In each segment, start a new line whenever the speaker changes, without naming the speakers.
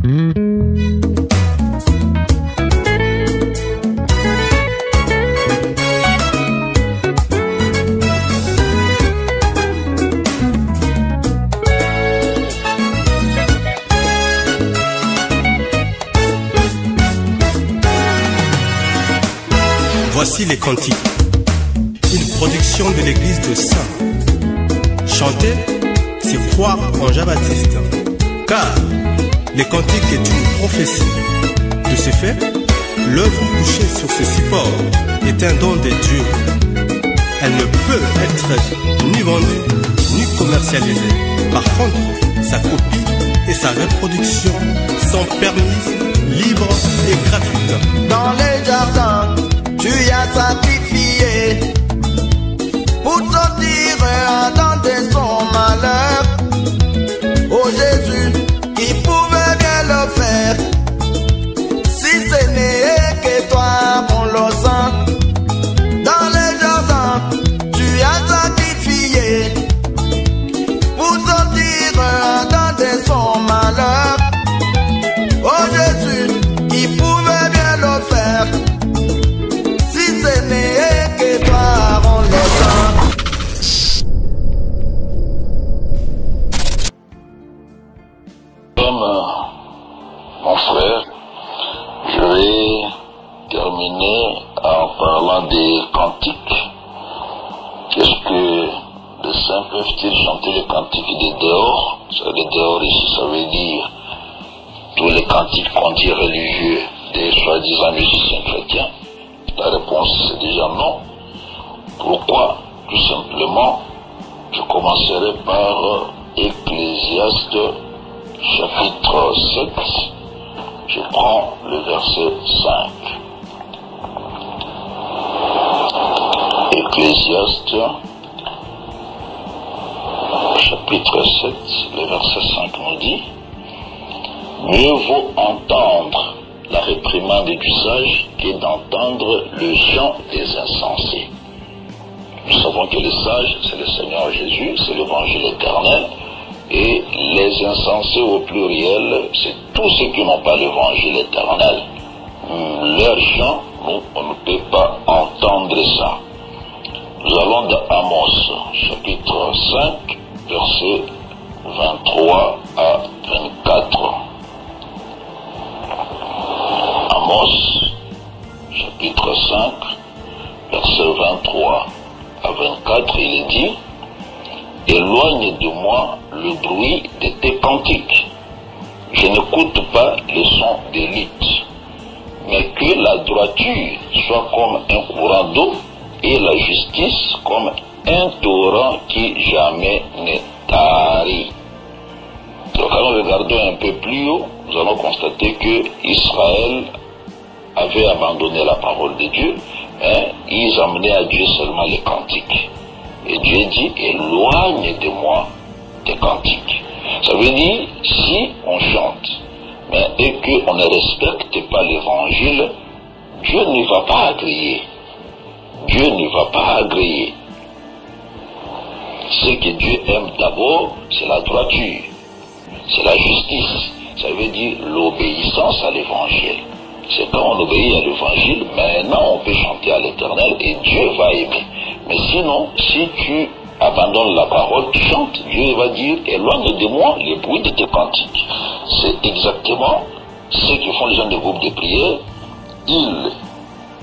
Voici les cantiques, une production de l'église de Saint. Chanter, c'est croire en Jean-Baptiste, car les cantiques est une prophétie. De ce fait, l'œuvre couchée sur ce support est un don de Dieu. Elle ne peut être ni vendue, ni commercialisée. Par contre, sa copie et sa reproduction sont permises, libres et gratuites.
Dans les jardins, tu y as sacrifié pour sortir dans de son malheur. Oh Jésus, qui pouvait bien le faire, si ce n'est que toi, mon sang. Dans les jardins, tu as sacrifié pour sortir dans de son malheur. Oh Jésus, qui pouvait bien le faire, ce n'est que toi, mon sang.
Mon frère, je vais terminer en parlant des cantiques. Est-ce que les saints peuvent-ils chanter les cantiques des dehors? Les dehors ici, ça veut dire tous les cantiques qu'on dit religieux des soi-disant musiciens chrétiens. La réponse c'est déjà non. Pourquoi? Tout simplement, je commencerai par Ecclésiaste chapitre 7. Je prends le verset 5. Ecclésiaste chapitre 7, le verset 5 nous dit: mieux vaut entendre la réprimande du sage que d'entendre le chant des insensés. Nous savons que les sages, c'est le Seigneur Jésus, c'est l'évangile éternel, et les insensés au pluriel, c'est tous ceux qui n'ont pas l'évangile éternel. Leur chant, nous, on ne peut pas entendre ça. Nous allons dans Amos, chapitre 5, versets 23 à 24. Amos, chapitre 5, verset 23 à 24, il est dit: éloigne de moi le bruit de tes cantiques. Je n'écoute pas le son des luttes, mais que la droiture soit comme un courant d'eau et la justice comme un torrent qui jamais ne tarit. Donc, quand nous regardons un peu plus haut, nous allons constater que Israël avait abandonné la parole de Dieu, mais ils amenaient à Dieu seulement les cantiques. Et Dieu dit: éloigne de moi tes cantiques. Ça veut dire, si on chante, mais et qu'on ne respecte pas l'évangile, Dieu ne va pas agréer. Dieu ne va pas agréer. Ce que Dieu aime d'abord, c'est la droiture, c'est la justice. Ça veut dire l'obéissance à l'évangile. C'est quand on obéit à l'évangile, maintenant on peut chanter à l'éternel et Dieu va aimer. Mais sinon, si tu abandonnes la parole, tu chantes, Dieu va dire: éloigne de moi les bruits de tes cantiques. C'est exactement ce que font les gens des groupes de prière. Ils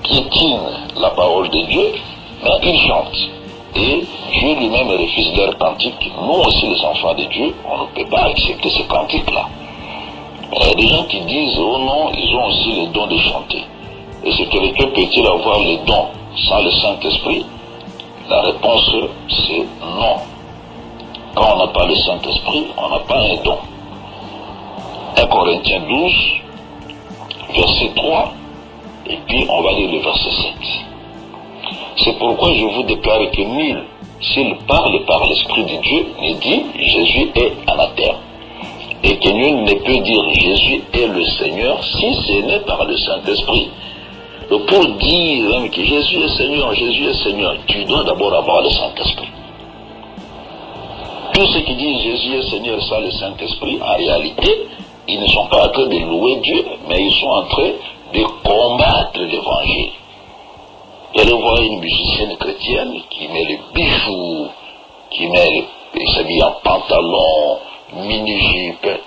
piétinent la parole de Dieu, mais ils chantent. Et Dieu lui-même refuse leurs cantiques. Nous aussi, les enfants de Dieu, on ne peut pas accepter ces cantiques-là. Il y a des gens qui disent: oh non, ils ont aussi le don de chanter. Est-ce que quelqu'un peut-il avoir le don sans le Saint-Esprit? La réponse, c'est non. Quand on n'a pas le Saint-Esprit, on n'a pas un don. 1 Corinthiens 12, verset 3, et puis on va lire le verset 7. C'est pourquoi je vous déclare que nul, s'il parle par l'Esprit de Dieu, ne dit Jésus est anathème. Et que nul ne peut dire Jésus est le Seigneur si ce n'est par le Saint-Esprit. Donc pour dire hein, que Jésus est Seigneur, tu dois d'abord avoir le Saint-Esprit. Tous ceux qui disent Jésus est Seigneur sans le Saint-Esprit, en réalité, ils ne sont pas en train de louer Dieu, mais ils sont en train de combattre l'évangile. Vous allez voir une musicienne chrétienne qui met les bijoux, qui s'habille en pantalon, mini-jupe,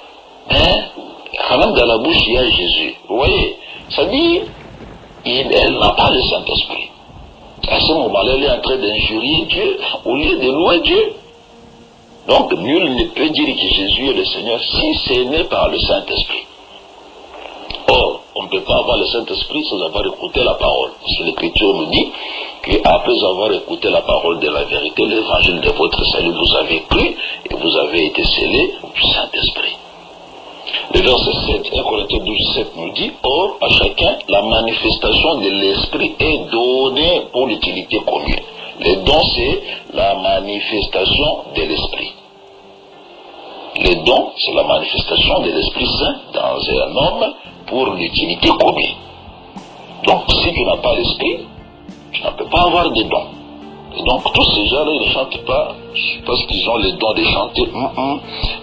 hein? Quand même dans la bouche il y a Jésus. Vous voyez, ça dit, elle n'a pas le Saint-Esprit. À ce moment-là, elle est en train d'injurier Dieu au lieu de louer Dieu. Donc, nul ne peut dire que Jésus est le Seigneur si ce n'est par le Saint-Esprit. Or, on ne peut pas avoir le Saint-Esprit sans avoir écouté la parole. Parce que l'Écriture nous dit qu'après avoir écouté la parole de la vérité, l'évangile de votre salut, vous avez cru et vous avez été scellés du Saint-Esprit. Le verset 7, 1 Corinthiens 12, 7 nous dit, or, à chacun, la manifestation de l'Esprit est donnée pour l'utilité commune. Les dons, c'est la manifestation de l'Esprit. Les dons, c'est la manifestation de l'Esprit Saint dans un homme pour l'utilité commune. Donc, si tu n'as pas l'Esprit, tu ne peux pas avoir de dons. Et donc, tous ces gens-là, ils ne chantent pas parce qu'ils ont le don de chanter.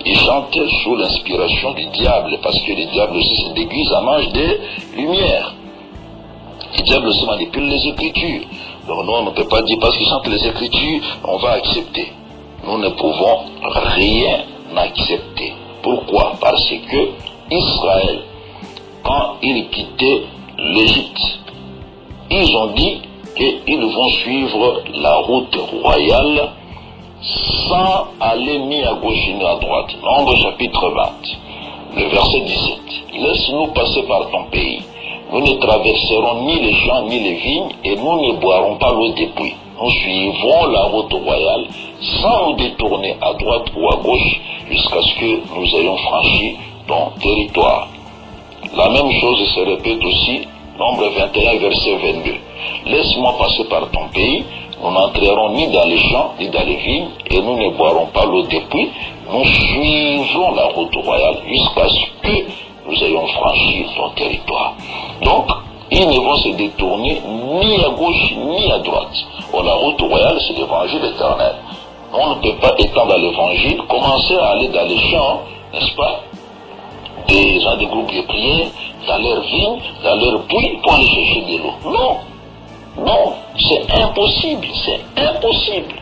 Ils chantent sous l'inspiration du diable, parce que le diable aussi, c'est d'église à manche des lumières. Le diable aussi manipule les Écritures. Donc, nous, on ne peut pas dire parce qu'ils chantent les Écritures, on va accepter. Nous ne pouvons rien accepter. Pourquoi? Parce que Israël, quand ils quittaient l'Égypte, ils ont dit qu'ils vont suivre la route royale sans aller ni à gauche ni à droite. Nombre chapitre 20, le verset 17. Laisse-nous passer par ton pays. Nous ne traverserons ni les champs ni les vignes et nous ne boirons pas l'eau des puits. Nous suivrons la route royale sans nous détourner à droite ou à gauche jusqu'à ce que nous ayons franchi ton territoire. La même chose se répète aussi, Nombre 21, verset 22. Laisse-moi passer par ton pays, nous n'entrerons ni dans les champs, ni dans les vignes, et nous ne boirons pas l'eau des puits, nous suivrons la route royale jusqu'à ce que nous ayons franchi ton territoire. Donc, ils ne vont se détourner ni à gauche, ni à droite. Or, la route royale, c'est l'évangile éternel. On ne peut pas, étant dans l'évangile, commencer à aller dans les champs, n'est-ce pas, des gens des groupes de prière, dans leurs vignes, dans leurs puits, pour aller chercher de l'eau. Non. Non, c'est impossible, c'est impossible.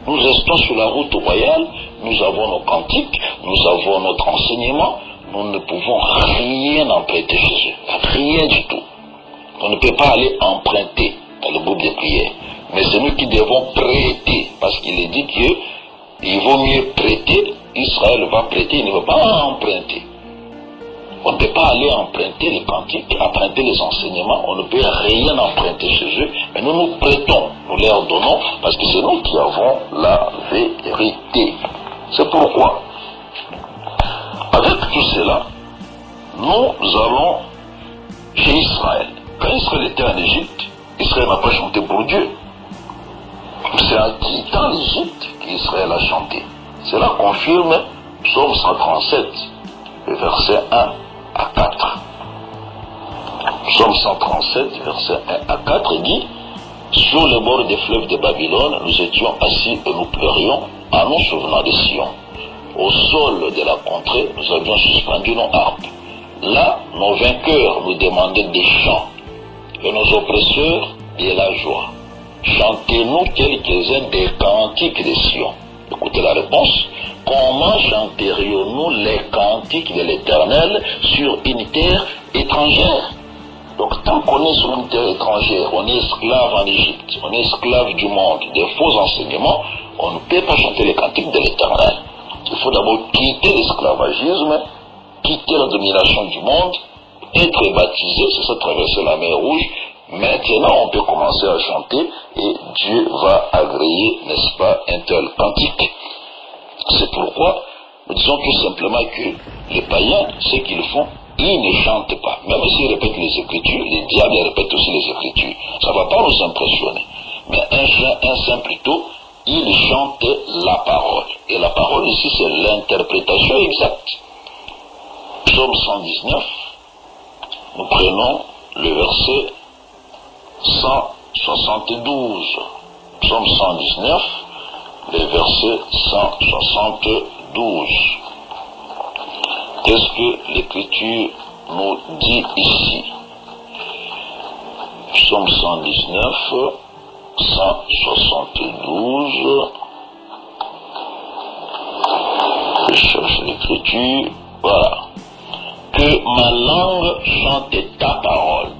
Nous restons sur la route royale, nous avons nos cantiques, nous avons notre enseignement, nous ne pouvons rien emprunter chez eux, rien du tout. On ne peut pas aller emprunter dans le groupe de prière, mais c'est nous qui devons prêter, parce qu'il est dit qu'il vaut mieux prêter, Israël va prêter, il ne veut pas emprunter. On ne peut pas aller emprunter les cantiques, emprunter les enseignements, on ne peut rien emprunter chez eux, mais nous nous prêtons, nous leur donnons, parce que c'est nous qui avons la vérité. C'est pourquoi, avec tout cela, nous allons chez Israël. Quand Israël était en Égypte, Israël n'a pas chanté pour Dieu. C'est en quittant l'Égypte qu'Israël a chanté. Cela confirme Psaume 137, le verset 1 à 4. Psaume 137, verset 1 à 4 dit: sur le bord des fleuves de Babylone, nous étions assis et nous pleurions en nous souvenant de Sion. Au sol de la contrée, nous avions suspendu nos harpes. Là, nos vainqueurs nous demandaient des chants et nos oppresseurs de la joie. Chantez-nous quelques-uns des cantiques de Sion. Écoutez la réponse. Comment chanterions-nous les cantiques de l'Éternel sur une terre étrangère? Donc tant qu'on est sur une terre étrangère, on est esclave en Égypte, on est esclave du monde, des faux enseignements, on ne peut pas chanter les cantiques de l'Éternel. Il faut d'abord quitter l'esclavagisme, quitter la domination du monde, être baptisé, c'est ça, traverser la mer Rouge. Maintenant, on peut commencer à chanter et Dieu va agréer, n'est-ce pas, un tel cantique. C'est pourquoi nous disons tout simplement que les païens, ce qu'ils font, ils ne chantent pas. Même s'ils répètent les Écritures, les diables répètent aussi les Écritures. Ça ne va pas nous impressionner. Mais un saint plutôt, il chante la parole. Et la parole ici, c'est l'interprétation exacte. Psaume 119, nous prenons le verset 172. Psaume 119, le verset 172. Qu'est-ce que l'Écriture nous dit ici? Psaume 119, 172. Je cherche l'Écriture. Voilà. Que ma langue chante ta parole,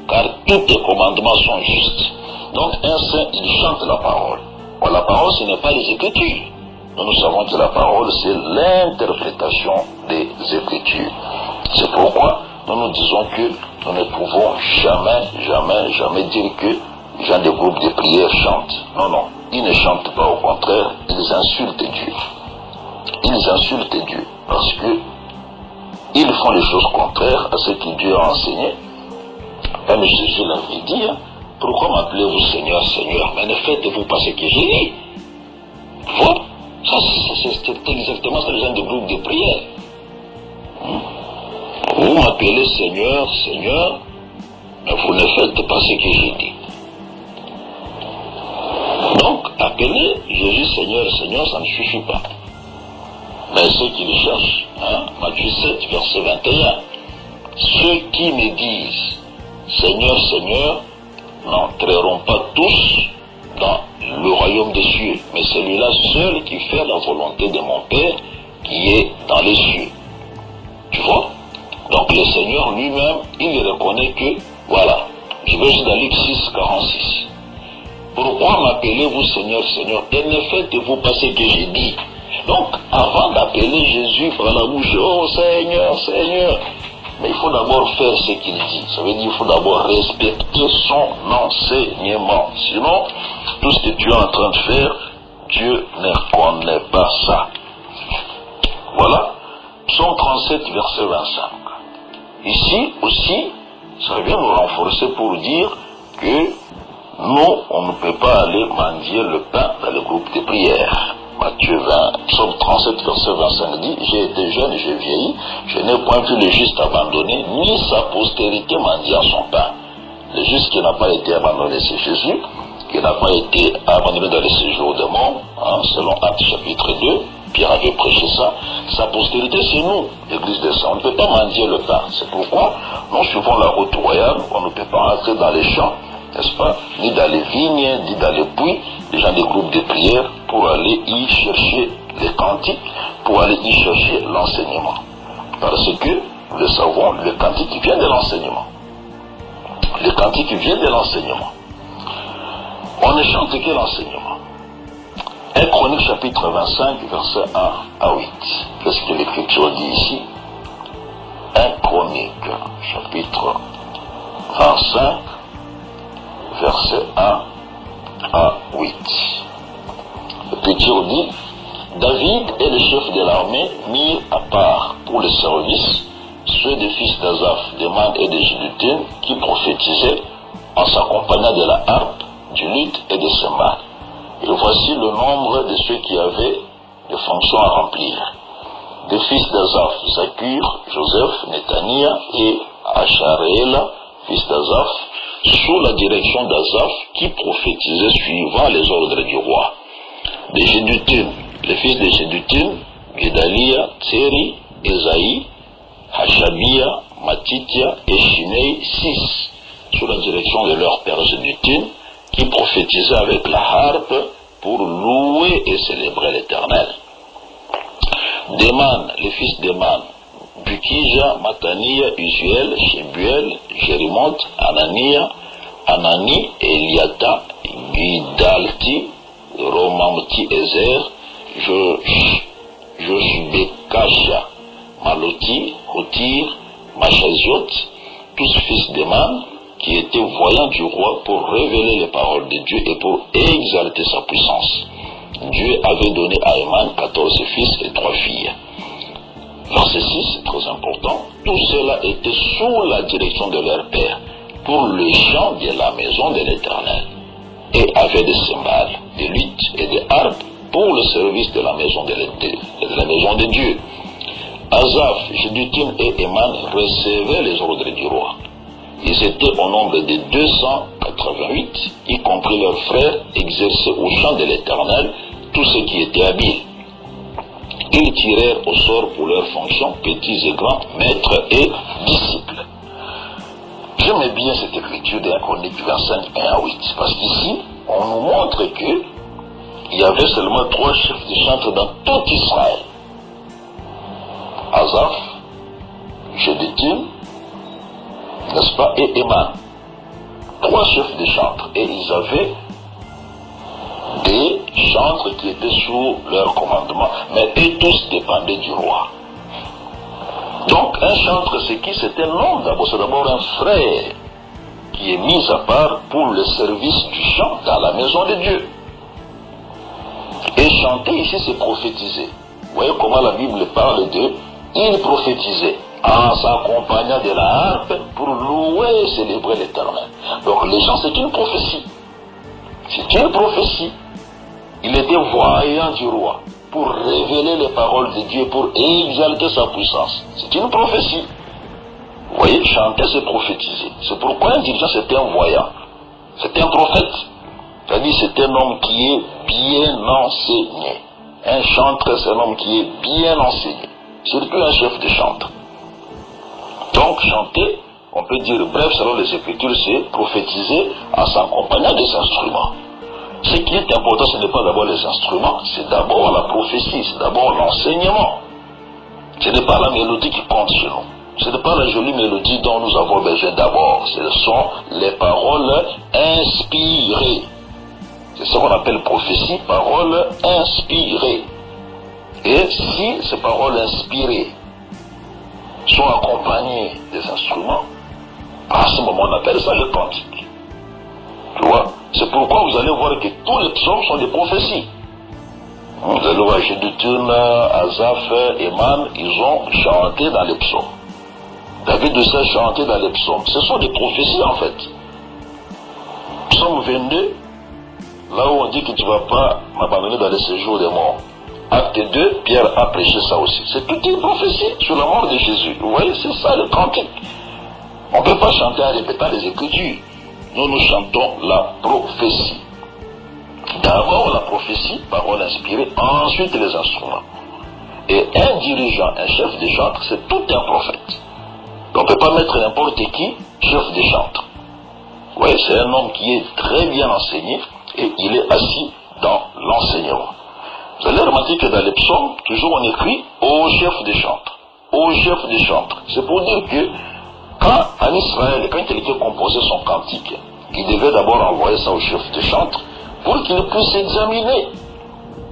car tous tes commandements sont justes. Donc un saint, il chante la parole. Bon, la parole, ce n'est pas les Écritures. Nous savons que la parole, c'est l'interprétation des Écritures. C'est pourquoi nous disons que nous ne pouvons jamais dire que les gens des groupes de prière chantent. Non, non. Ils ne chantent pas, au contraire, ils insultent Dieu. Ils insultent Dieu parce que ils font les choses contraires à ce que Dieu a enseigné. Même Jésus l'avait dit, pourquoi m'appelez-vous Seigneur, Seigneur? Mais ne faites-vous pas ce que j'ai dit. Voilà. Ça, c'est exactement ça, les gens du groupe de prière. Vous m'appelez Seigneur, Seigneur, mais vous ne faites pas ce que j'ai dit. Donc, appeler Jésus Seigneur, Seigneur, ça ne suffit pas. Mais ceux qui le cherchent, Matthieu 7, verset 21, ceux qui me disent Seigneur, Seigneur, n'entreront pas tous dans le royaume des cieux, mais celui-là seul qui fait la volonté de mon Père qui est dans les cieux. Tu vois? Donc le Seigneur lui-même, il reconnaît que, voilà, je vais juste dans Luc 6, 46. Pourquoi m'appelez-vous Seigneur, Seigneur, et ne faites-vous pas ce que j'ai dit? Donc, avant d'appeler Jésus par la bouche, oh Seigneur, Seigneur, mais il faut d'abord faire ce qu'il dit. Ça veut dire qu'il faut d'abord respecter son enseignement. Sinon, tout ce que tu es en train de faire, Dieu ne connaît pas ça. Voilà. Psaume 37, verset 25. Ici aussi, ça vient nous renforcer pour dire que nous, on ne peut pas aller mendier le pain dans le groupe de prière. Matthieu 20, Psaume 37, verset 25 dit, j'ai été jeune, j'ai vieilli, je n'ai point vu le juste abandonné, ni sa postérité mendiant son pain. Le juste qui n'a pas été abandonné, c'est Jésus, qui n'a pas été abandonné dans les séjours de mort, selon Actes chapitre 2, Pierre avait prêché ça. Sa postérité, c'est nous, l'église des saints. On ne peut pas mendier le pain. C'est pourquoi nous suivons la route royale, on ne peut pas entrer dans les champs, n'est-ce pas, ni dans les vignes, ni dans les puits, les gens des groupes de prière, pour aller y chercher les cantiques, pour aller y chercher l'enseignement. Parce que, nous le savons, le cantique vient de l'enseignement. Le cantique vient de l'enseignement. On ne chante que l'enseignement. 1 Chronique chapitre 25, verset 1 à 8. Qu'est-ce que l'Écriture dit ici? 1 Chronique chapitre 25, verset 1 à 8. L'Écriture dit, David et les chefs de l'armée mirent à part pour le service ceux des fils d'Azaph, d'Éman et de Jéduthun qui prophétisaient en s'accompagnant de la harpe, du luth et des cymbales. Et voici le nombre de ceux qui avaient des fonctions à remplir. Des fils d'Azaph, Zakur, Joseph, Netania et Acharéla, fils d'Azaph, sous la direction d'Azaph qui prophétisait suivant les ordres du roi. De Jéduthun, les fils de Jéduthun, Guédalia, Tseri, Esaïe, Hashabia, Matitia et Shimei, 6, sous la direction de leur père Jéduthun, qui prophétisait avec la harpe pour louer et célébrer l'Éternel. Déman, les fils d'Éman, Bukija, Matania, Uziel, Shebuel, Jérimot, Anania, Anani, Eliata, Guidalti, Romamti, Ezer, Joshbekasha, Maloti, Hotir, Machaziot, tous fils d'Éman, qui étaient voyants du roi pour révéler les paroles de Dieu et pour exalter sa puissance. Dieu avait donné à Éman 14 fils et 3 filles. Verset 6, c'est très important. Tout cela était sous la direction de leur père pour le chant de la maison de l'Éternel et avait des cymbales, des luttes et des harpes pour le service de la maison de Dieu. Azaph, Jéduthun et Éman recevaient les ordres du roi. Ils étaient au nombre de 288, y compris leurs frères, exercés au chant de l'Éternel, tous ceux qui étaient habiles. Ils tirèrent au sort pour leurs fonctions, petits et grands, maîtres et disciples. J'aimais bien cette écriture de 1 Chronique 25, 1 à 8, parce qu'ici, on nous montre que il y avait seulement 3 chefs de chantre dans tout Israël. Asaph, Jeduthun, n'est-ce pas, et Éman. 3 chefs de chantre. Et ils avaient des chantres qui étaient sous leur commandement. Mais eux tous dépendaient du roi. Donc un chantre, c'est qui? C'est un homme d'abord. C'est d'abord un frère qui est mis à part pour le service du chant dans la maison de Dieu. Et chanter ici, c'est prophétiser. Vous voyez comment la Bible parle d'eux? Il prophétisait en s'accompagnant de la harpe pour louer et célébrer l'Éternel. Donc les chants, c'est une prophétie. C'est une prophétie. Il était voyant du roi pour révéler les paroles de Dieu, pour exalter sa puissance. C'est une prophétie. Vous voyez, chanter, c'est prophétiser. C'est pourquoi un dirigeant, c'est un voyant. C'est un prophète. C'est-à-dire, c'est un homme qui est bien enseigné. Un chantre, c'est un homme qui est bien enseigné. Surtout un chef de chantre. Donc, chanter, on peut dire, bref, selon les Écritures, c'est prophétiser en s'accompagnant des instruments. Ce qui est important, ce n'est pas d'abord les instruments, c'est d'abord la prophétie, c'est d'abord l'enseignement. Ce n'est pas la mélodie qui compte chez nous. Ce n'est pas la jolie mélodie dont nous avons besoin d'abord. Ce sont les paroles inspirées. C'est ce qu'on appelle prophétie, paroles inspirées. Et si ces paroles inspirées sont accompagnées des instruments, à ce moment on appelle ça le cantique. Tu vois? C'est pourquoi vous allez voir que tous les psaumes sont des prophéties. Vous allez voir Jeduthun, Asaph, Éman, ils ont chanté dans les psaumes. David aussi a chanté dans les psaumes. Ce sont des prophéties en fait. Psaume 22, là où on dit que tu ne vas pas m'abandonner dans les séjours des morts. Acte 2, Pierre a prêché ça aussi. C'est toute une prophétie sur la mort de Jésus. Vous voyez, c'est ça le cantique. On ne peut pas chanter en répétant les Écritures. Nous chantons la prophétie. D'abord la prophétie, parole inspirée, ensuite les instruments. Et un dirigeant, un chef de chantre, c'est tout un prophète. On ne peut pas mettre n'importe qui chef de chantre. Vous voyez, c'est un homme qui est très bien enseigné et il est assis dans l'enseignement. Vous allez remarquer que dans les psaumes, toujours on écrit au chef de chantre. Au chef de chantre. C'est pour dire que quand en Israël, quand quelqu'un composait son cantique, il devait d'abord envoyer ça au chef de chantre pour qu'il puisse examiner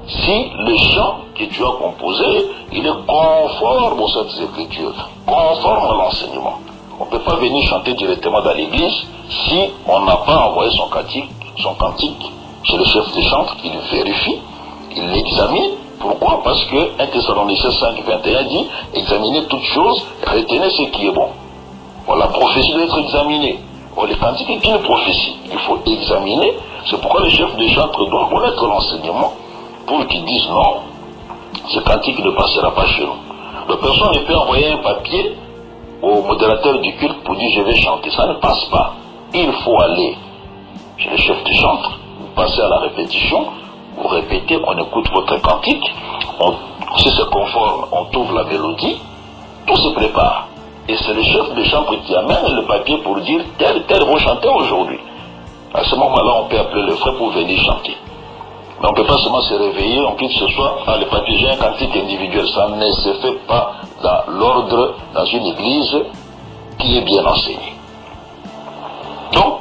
si le chant que tu as composé, il est conforme aux Saintes Écritures, conforme à l'enseignement. On ne peut pas venir chanter directement dans l'église si on n'a pas envoyé son cantique chez le chef de chantre, il vérifie, il l'examine. Pourquoi? Parce que 1 Thessaloniciens 5, 21 dit, examinez toutes choses, retenez ce qui est bon. Bon, la prophétie doit être examinée. Bon, le cantique est une prophétie. Il faut examiner. C'est pourquoi le chef de chantre doit connaître l'enseignement pour qu'il dise non, ce cantique ne passera pas chez nous. La personne ne peut envoyer un papier au modérateur du culte pour dire je vais chanter. Ça ne passe pas. Il faut aller chez le chef de chantre, vous passez à la répétition, vous répétez, on écoute votre cantique, si c'est conforme, on trouve la mélodie, tout se prépare. Et c'est le chef de chantre qui amène le papier pour dire tel vont chanter aujourd'hui. À ce moment-là, on peut appeler le frère pour venir chanter. Mais on ne peut pas seulement se réveiller, on peut que ce soit le papier, j'ai un cantique individuel. Ça ne se fait pas dans l'ordre, dans une église qui est bien enseignée. Donc,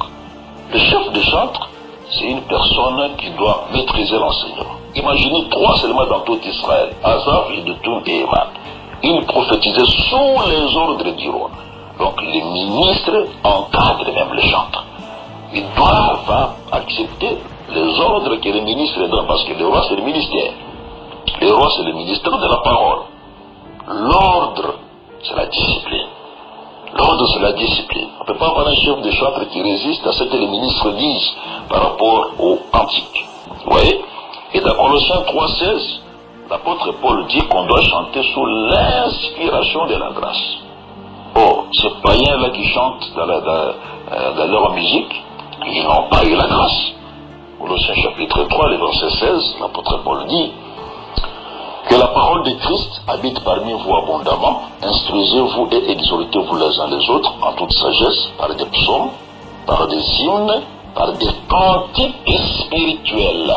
le chef de chantre, c'est une personne qui doit maîtriser l'enseignement. Imaginez 3 seulement dans tout Israël, Asaph, Jeduthun et Éman. Ils prophétisaient sous les ordres du roi. Donc les ministres encadrent même les chantres. Ils doivent accepter les ordres que les ministres donnent, parce que le roi c'est le ministère. Le roi c'est le ministère de la parole. L'ordre c'est la discipline. L'ordre c'est la discipline. On ne peut pas avoir un chef de chantre qui résiste à ce que les ministres disent par rapport au cantique. Vous voyez? Et dans Colossiens 3,16, l'apôtre Paul dit qu'on doit chanter sous l'inspiration de la grâce. Or, ces païens-là qui chantent dans leur musique, ils n'ont pas eu la grâce. Colossiens chapitre 3, le verset 16, l'apôtre Paul dit, Que la parole de Christ habite parmi vous abondamment, instruisez-vous et exhortez-vous les uns les autres en toute sagesse, par des psaumes, par des hymnes, par des cantiques spirituels,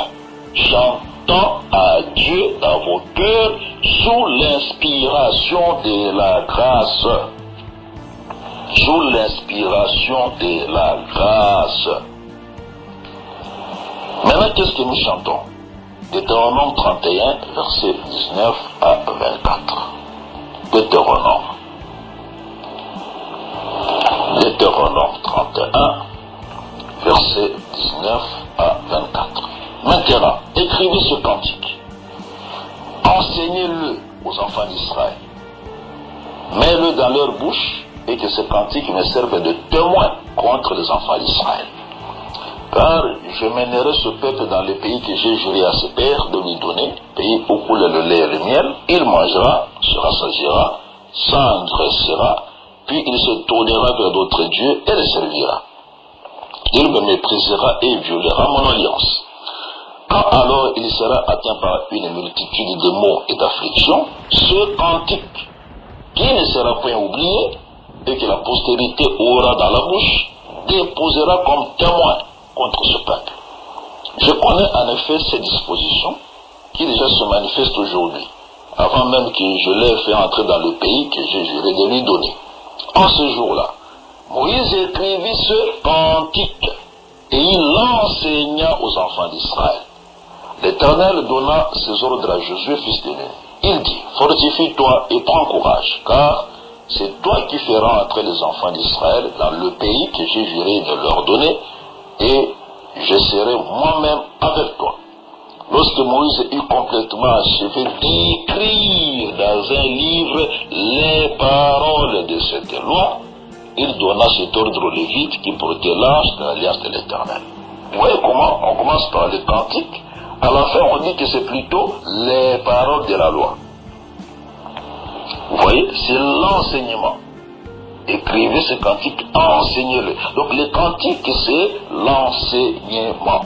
chantant à Dieu dans vos cœurs sous l'inspiration de la grâce. Sous l'inspiration de la grâce. Maintenant, qu'est-ce que nous chantons? Deutéronome 31, versets 19 à 24. Deutéronome 31, versets 19 à 24. Maintenant, écrivez ce cantique. Enseignez-le aux enfants d'Israël. Mettez-le dans leur bouche et que ce cantique me serve de témoin contre les enfants d'Israël. Car je mènerai ce peuple dans le pays que j'ai juré à ses pères de lui donner, pays où coule le lait et le miel. Il mangera, se rassasiera, s'endressera, puis il se tournera vers d'autres dieux et les servira. Il me méprisera et violera mon alliance. Quand alors il sera atteint par une multitude de maux et d'afflictions, ce cantique, qui ne sera point oublié, et que la postérité aura dans la bouche, déposera comme témoin contre ce peuple. Je connais en effet ces dispositions qui déjà se manifestent aujourd'hui, avant même que je l'ai fait entrer dans le pays que j'ai juré de lui donner. En ce jour-là, Moïse écrivit ce cantique et il l'enseigna aux enfants d'Israël. L'Éternel donna ses ordres à Josué, fils de Nun. Il dit, fortifie-toi et prends courage, car c'est toi qui feras entrer les enfants d'Israël dans le pays que j'ai juré de leur donner, et je serai moi-même avec toi. Lorsque Moïse eut complètement achevé d'écrire dans un livre les paroles de cette loi, il donna cet ordre aux Lévites qui portaient l'arche de l'alliance de l'Éternel. Vous voyez comment on commence par les cantiques, à la fin on dit que c'est plutôt les paroles de la loi. Vous voyez, c'est l'enseignement. Écrivez ce cantique, enseignez-le. Donc les cantiques, c'est l'enseignement.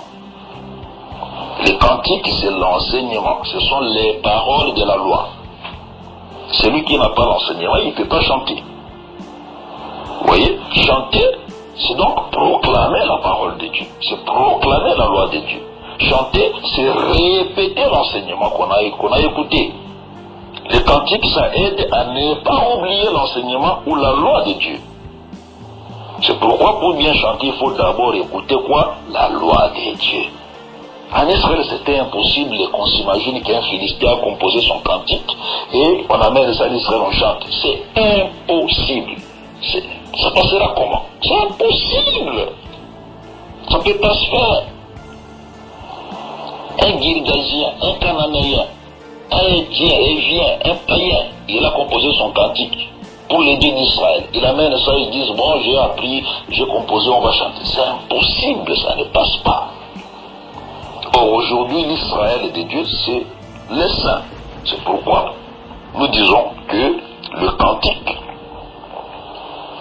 Les cantiques, c'est l'enseignement. Ce sont les paroles de la loi. Celui qui n'a pas l'enseignement, il ne peut pas chanter. Vous voyez, chanter, c'est donc proclamer la parole de Dieu. C'est proclamer la loi de Dieu. Chanter, c'est répéter l'enseignement qu'on a écouté. Les cantiques, ça aide à ne pas oublier l'enseignement ou la loi de Dieu. C'est pourquoi pour bien chanter, il faut d'abord écouter quoi? La loi de Dieu. En Israël, c'était impossible qu'on s'imagine qu'un Philistin a composé son cantique et on amène ça à Israël, on chante. C'est impossible. Ça passera comment? C'est impossible. Ça ne peut pas se faire. Un Girgasien, un Cananéen, un Éthien, un païen, il a composé son cantique pour les dieux d'Israël. Il amène ça, ils disent, bon, j'ai appris, j'ai composé, on va chanter. C'est impossible, ça ne passe pas. Or, aujourd'hui, l'Israël des dieux, c'est les saints. C'est pourquoi nous disons que le cantique,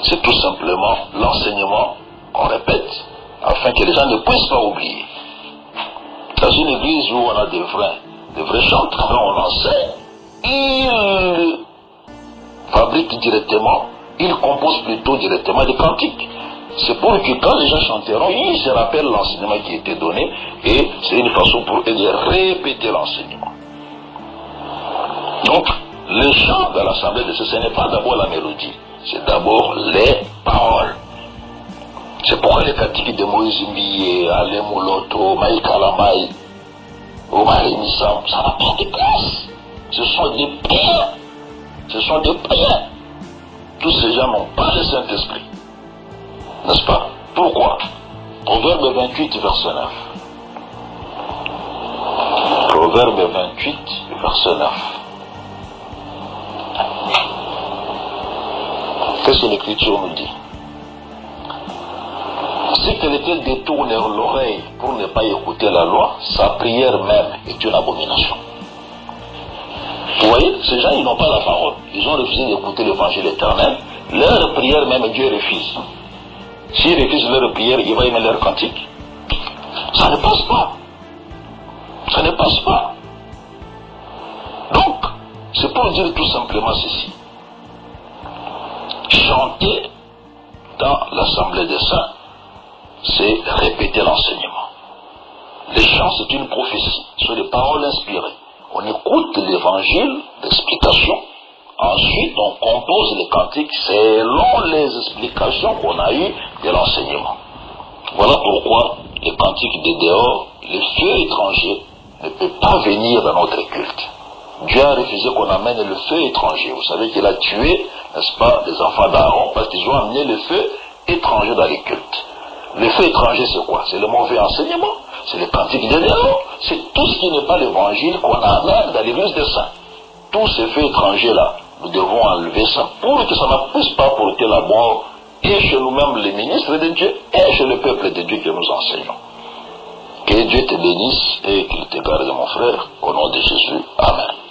c'est tout simplement l'enseignement qu'on répète, afin que les gens ne puissent pas oublier. Dans une église où on a des vrais chanteurs, quand on enseigne, ils fabriquent directement, ils composent plutôt directement des cantiques. C'est pour que quand les gens chanteront, ils se rappellent l'enseignement qui a été donné, et c'est une façon pour eux de répéter l'enseignement. Donc, le chant dans l'assemblée de ce n'est pas d'abord la mélodie, c'est d'abord les paroles. C'est pourquoi les cantiques de Moïse Mbiye, Alemouloto, Maïkalamai, Omarimissam, ça n'a pas de place. Ce sont des païens. Ce sont des païens. Tous ces gens n'ont pas le Saint-Esprit. N'est-ce pas? Pourquoi? Proverbe 28, verset 9. Proverbe 28, verset 9. Qu'est-ce que l'Écriture nous dit? Si quelqu'un détourne l'oreille pour ne pas écouter la loi, sa prière même est une abomination. Vous voyez, ces gens, ils n'ont pas la parole. Ils ont refusé d'écouter l'évangile éternel. Leur prière même, Dieu refuse. S'ils refusent leur prière, il va aimer leur cantique. Ça ne passe pas. Ça ne passe pas. Donc, c'est pour dire tout simplement ceci. Chanter dans l'Assemblée des Saints, c'est répéter l'enseignement. Les chants, c'est une prophétie, ce sont des paroles inspirées. On écoute l'évangile, l'explication, ensuite on compose les cantiques selon les explications qu'on a eues de l'enseignement. Voilà pourquoi les cantiques de dehors, les feux étrangers ne peuvent pas venir dans notre culte. Dieu a refusé qu'on amène le feu étranger. Vous savez qu'il a tué, n'est-ce pas, les enfants d'Aaron parce qu'ils ont amené le feu étranger dans les cultes. Le feu étranger, c'est quoi? C'est le mauvais enseignement, c'est les cantiques de dehors, c'est tout ce qui n'est pas l'évangile qu'on amène dans l'église des saints. Tous ces feux étrangers-là, nous devons enlever ça pour que ça ne puisse pas porter la mort et chez nous-mêmes les ministres de Dieu et chez le peuple de Dieu que nous enseignons. Que Dieu te bénisse et qu'il te garde, mon frère, au nom de Jésus. Amen.